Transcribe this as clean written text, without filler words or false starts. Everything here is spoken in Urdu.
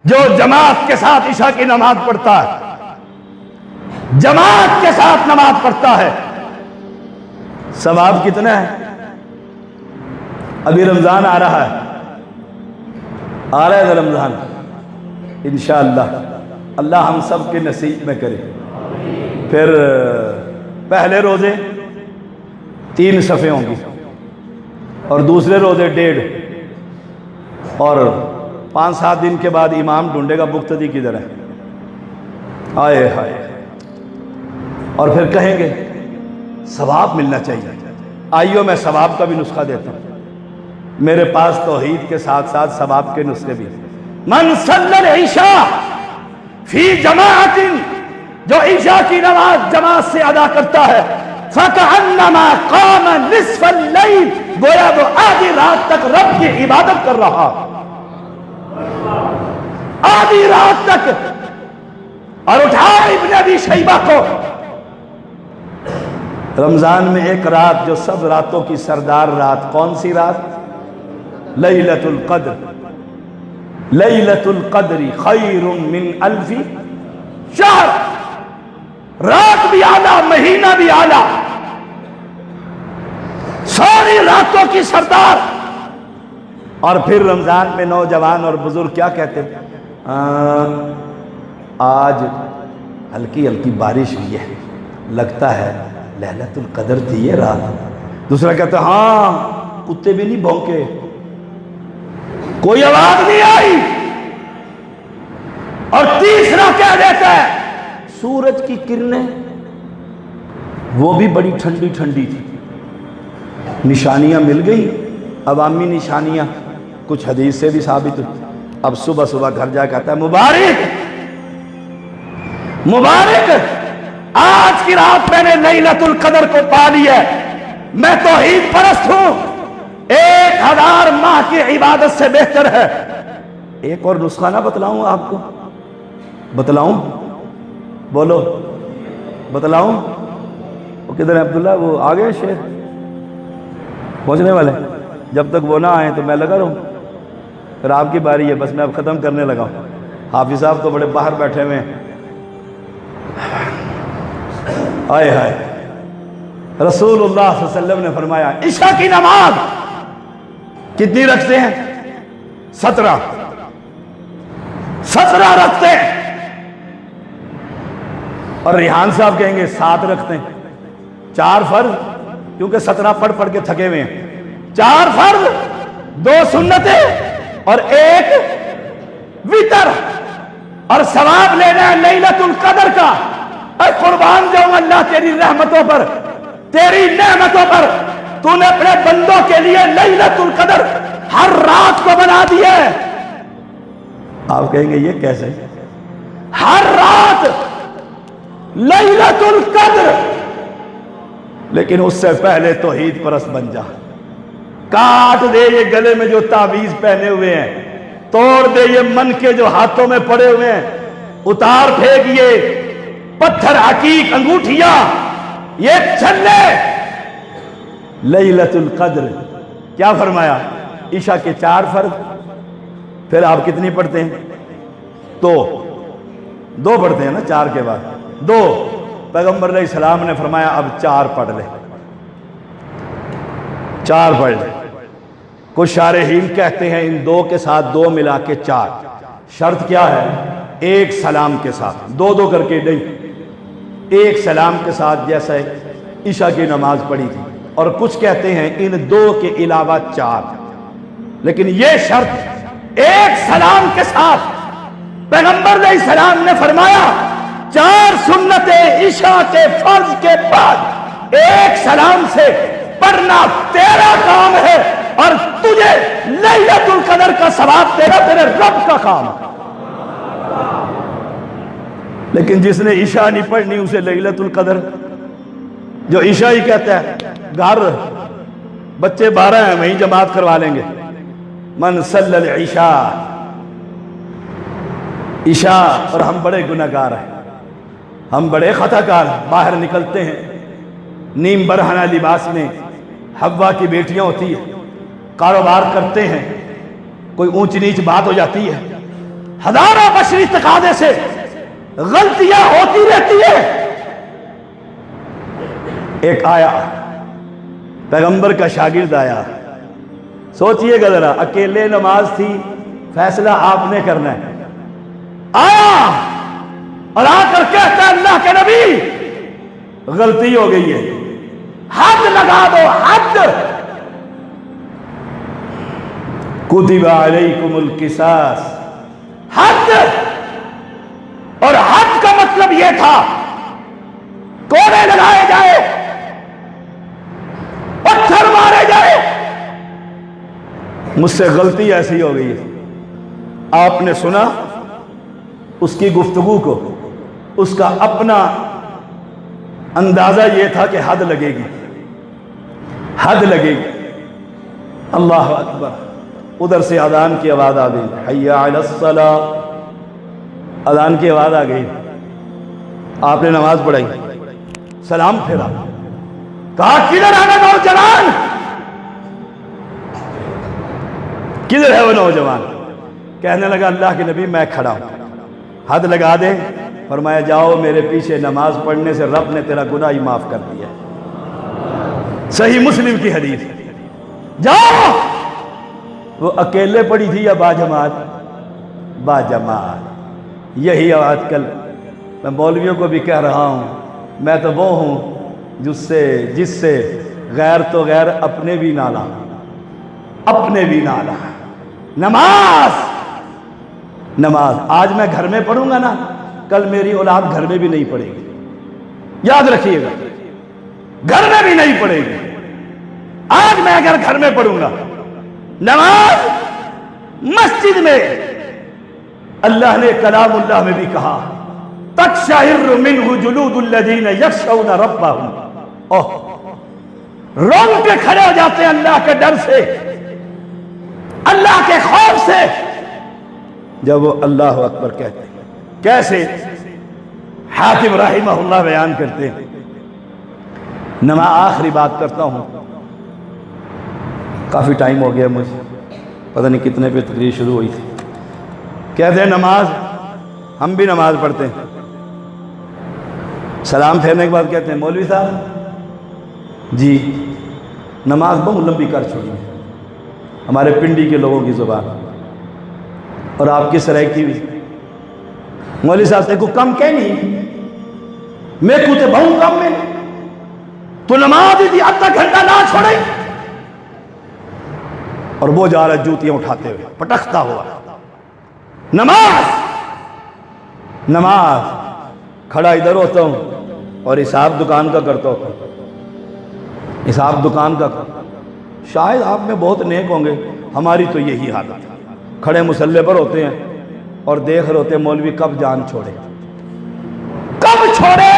جو جماعت کے ساتھ عشاء کی نماز پڑھتا ہے، جماعت کے ساتھ نماز پڑھتا ہے، ثواب کتنا ہے؟ ابھی رمضان آ رہا ہے، آ رہا ہے رمضان انشاءاللہ، اللہ ہم سب کے نصیب میں کرے۔ پھر پہلے روزے 3 صفحے ہوں گی اور دوسرے روزے 1.5، اور 5-7 دن کے بعد امام ڈھونڈے گا مقتدی کدھر ہے، آئے ہائے، اور پھر کہیں گے ثواب ملنا چاہیے۔ آئیو میں ثواب کا بھی نسخہ دیتا ہوں، میرے پاس توحید کے ساتھ ساتھ ثواب کے نسخے بھی۔ من صلی العشاء فی جماعت، جو عشاء کی نماز جماعت سے ادا کرتا ہے، فَكَأَنَّمَا قَامَ نِصْفَ اللَّيْلِ، گویا وہ آدھی رات تک رب کی عبادت کر رہا، آدھی رات تک۔ اور اٹھا ابن ابی شیبہ کو، رمضان میں ایک رات جو سب راتوں کی سردار رات، کون سی رات؟ لیلۃ القدر۔ لیلۃ القدر خیر من 1000 شہر، رات بھی اعلیٰ، مہینہ بھی اعلیٰ، ساری راتوں کی سردار۔ اور پھر رمضان میں نوجوان اور بزرگ کیا کہتے ہیں؟ آج ہلکی ہلکی بارش ہوئی ہے، لگتا ہے لیلۃ القدر تھی یہ رات۔ دوسرا کہتا ہے ہاں، کتے بھی نہیں بھونکے، کوئی آواز نہیں آئی۔ اور تیسرا کہہ دیتا ہے سورج کی کرنیں وہ بھی بڑی ٹھنڈی ٹھنڈی تھی، نشانیاں مل گئی، عوامی نشانیاں، کچھ حدیث سے بھی ثابت ہوئی۔ اب صبح صبح گھر جا کہتا ہے مبارک مبارک، آج کی رات میں نے لیلۃ القدر کو پا لی ہے، میں توحید پرست ہوں، 1000 ماہ کی عبادت سے بہتر ہے۔ ایک اور نسخہ نہ بتلاؤں آپ کو؟ بتلاؤں؟ بولو بتلاؤں؟ وہ کدھر ہے عبداللہ؟ وہ آگے شیخ پہنچنے والے، جب تک وہ نہ آئیں تو میں لگا رہوں، پھر آپ کی باری ہے، بس میں اب ختم کرنے لگا ہوں۔ حافظ صاحب تو بڑے باہر بیٹھے ہوئے ہیں۔ آئے ہائے، رسول اللہ صلی اللہ علیہ وسلم نے فرمایا عشاء کی نماز کتنی رکھتے ہیں؟ 17 رکھتے ہیں۔ اور ریحان صاحب کہیں گے 7 رکھتے ہیں، 4 فرض، کیونکہ 17 پڑھ پڑھ کے تھکے ہوئے ہیں، 4 فرض، 2 سنتیں اور 1 وتر، اور ثواب لینا ہے لیلۃ القدر کا۔ اے قربان جاؤں اللہ تیری رحمتوں پر، تیری نعمتوں پر، تو نے اپنے بندوں کے لیے لیلۃ القدر ہر رات کو بنا دی ہے۔ آپ کہیں گے یہ کیسے؟ ہر رات لیلۃ القدر، لیکن اس سے پہلے توحید پرست بن جا، کاٹ دے یہ گلے میں جو تعویذ پہنے ہوئے ہیں، توڑ دے یہ من کے جو ہاتھوں میں پڑے ہوئے ہیں، اتار پھینک یہ پتھر عقیق انگوٹھیاں، یہ چھلے۔ لیلۃ القدر کیا فرمایا؟ عشاء کے 4 فرض، پھر آپ کتنی پڑھتے ہیں؟ 2 پڑھتے ہیں نا 4 کے بعد 2۔ پیغمبر علیہ السلام نے فرمایا اب 4 پڑھ لے، 4 پڑھ لے۔ کچھ شارحین کہتے ہیں ان 2 کے ساتھ 2 ملا کے 4۔ شرط کیا ہے؟ 1 سلام کے ساتھ، 2 کر کے نہیں، 1 سلام کے ساتھ، جیسے عشاء کی نماز پڑھی تھی۔ اور کچھ کہتے ہیں ان 2 کے علاوہ 4، لیکن یہ شرط 1 سلام کے ساتھ۔ پیغمبر علیہ السلام نے فرمایا 4 سنتیں عشاء کے فرض کے بعد 1 سلام سے پڑھنا تیرا کام ہے، اور تجھے لیلۃ القدر کا ثواب تیرا تیرے رب کا کام ہے۔ لیکن جس نے عشاء نہیں پڑھنی اسے لیلۃ القدر، جو عشاء ہی کہتا ہے گھر بچے 12 ہیں وہیں جماعت کروا لیں گے۔ من صلی العشاء، عشاء، اور ہم بڑے گناہگار ہیں، ہم بڑے خطا کار، باہر نکلتے ہیں نیم برہنہ لباس میں، حوا کی بیٹیاں ہوتی ہیں، کاروبار کرتے ہیں، کوئی اونچ نیچ بات ہو جاتی ہے، ہزاروں بشری تقاضے سے غلطیاں ہوتی رہتی ہے. ایک آیا پیغمبر کا شاگرد آیا, سوچئے گا ذرا, اکیلے نماز تھی, فیصلہ آپ نے کرنا ہے. آیا اور آ کر کہتا ہے اللہ کے نبی غلطی ہو گئی ہے, حد لگا دو, حد. کتب علیکم القصاص, حد. اور حد کا مطلب یہ تھا کوڑے لگائے جائے, پتھر مارے جائے. مجھ سے غلطی ایسی ہو گئی ہے. آپ نے سنا اس کی گفتگو کو, اس کا اپنا اندازہ یہ تھا کہ حد لگے گی, حد لگے گی. اللہ اکبر. ادھر سے اذان کی آواز آ گئی, حی علی الصلاۃ. اذان کی آواز آ گئی. آپ نے نماز پڑھائی, سلام پھیرا, کہا کدھر ہے وہ نوجوان, کدھر ہے وہ نوجوان. کہنے لگا اللہ کے نبی میں کھڑا ہوں. حد لگا دے. فرمایا جاؤ میرے پیچھے نماز پڑھنے سے رب نے تیرا گناہ ہی معاف کر دیا. صحیح مسلم کی حدیث. جاؤ. وہ اکیلے پڑھی تھی یا باجماعت؟ باجماعت. یہی آج کل میں مولویوں کو بھی کہہ رہا ہوں, میں تو وہ ہوں جس سے غیر تو غیر اپنے بھی نالا, اپنے بھی نالا. نماز نماز آج میں گھر میں پڑھوں گا نا, کل میری اولاد گھر میں بھی نہیں پڑھے گی. یاد رکھیے گا, گھر میں بھی نہیں پڑھے گی. آج میں اگر گھر میں پڑھوں گا نماز, مسجد میں اللہ نے کلام اللہ میں بھی کہا تقشعر منہ جلود الذین یخشون ربہم, رونگ کے کھڑے ہو جاتے ہیں اللہ کے ڈر سے, اللہ کے خوف سے, جب وہ اللہ اکبر کہتے ہیں. کیسے؟ حاتم رحمہ اللہ بیان کرتے ہیں. آخری بات کرتا ہوں, کافی ٹائم ہو گیا مجھے, پتہ نہیں کتنے پہ تقریر شروع ہوئی تھی. کہتے ہیں نماز, ہم بھی نماز پڑھتے ہیں, سلام پھیرنے کے بعد کہتے ہیں مولوی صاحب جی نماز بہت لمبی کر چھوڑی ہے, ہمارے پنڈی کے لوگوں کی زبان, اور آپ کی سرائکی بھی. مولوی صاحب سے کو کم کہیں نہیں, میں کو تے بہت کم میں, تو نماز دی آدھا گھنٹہ نہ چھوڑے. اور وہ جا رہا جوتیاں اٹھاتے ہوئے, پٹکتا ہوا. نماز نماز کھڑا ادھر ہوتا ہوں اور حساب دکان کا کرتا ہوں, حساب دکان کا. شاید آپ میں بہت نیک ہوں گے, ہماری تو یہی حالت ہے. کھڑے مسلح پر ہوتے ہیں اور دیکھ رہے ہوتے ہیں مولوی کب جان چھوڑے, کب چھوڑے.